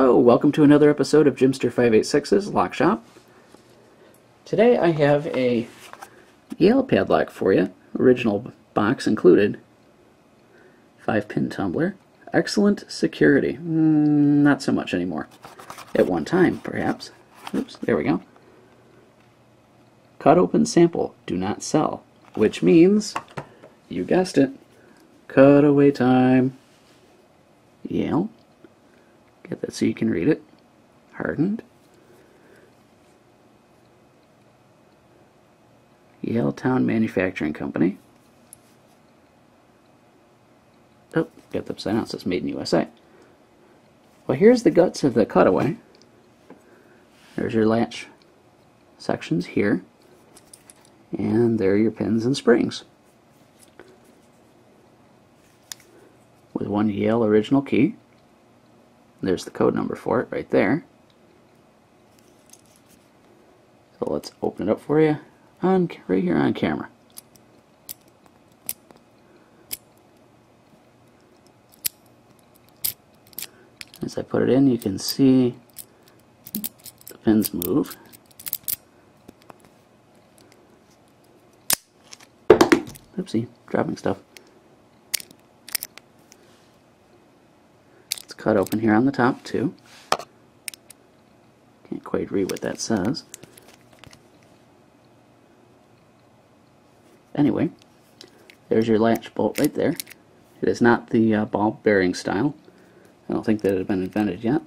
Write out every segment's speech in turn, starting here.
Hello, welcome to another episode of Jimster 586's Lock Shop. Today I have a Yale padlock for you, original box included, 5-pin tumbler, excellent security, not so much anymore, at one time perhaps. Oops, there we go. Cut open sample, do not sell, which means, you guessed it, cutaway time. Yale. Get that so you can read it. Hardened. Yale Town Manufacturing Company. Oh, got the upside down. It says Made in USA. Well, here's the guts of the cutaway. There's your latch sections here. And there are your pins and springs. With one Yale original key. There's the code number for it right there. So let's open it up for you right here on camera. As I put it in, you can see the pins move. Oopsie, dropping stuff. Cut open here on the top too. Can't quite read what that says. Anyway, there's your latch bolt right there. It is not the ball bearing style. I don't think that it had been invented yet.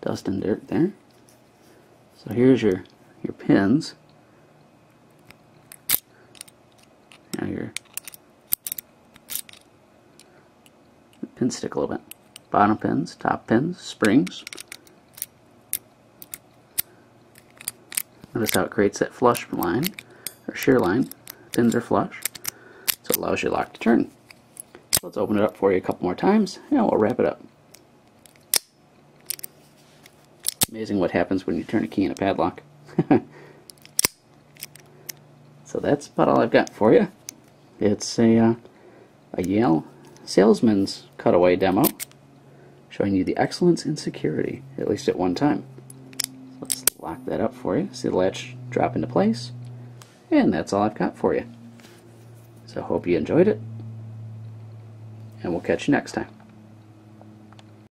Dust and dirt there. So here's your pins. Now your pins stick a little bit. Bottom pins, top pins, springs. Notice how it creates that flush line, or shear line. Pins are flush, so it allows your lock to turn. So let's open it up for you a couple more times, and we'll wrap it up. Amazing what happens when you turn a key in a padlock. So that's about all I've got for you. It's a Yale salesman's cutaway demo showing you the excellence in security, at least at one time. Let's lock that up for you. See the latch drop into place, and that's all I've got for you. So I hope you enjoyed it, and we'll catch you next time.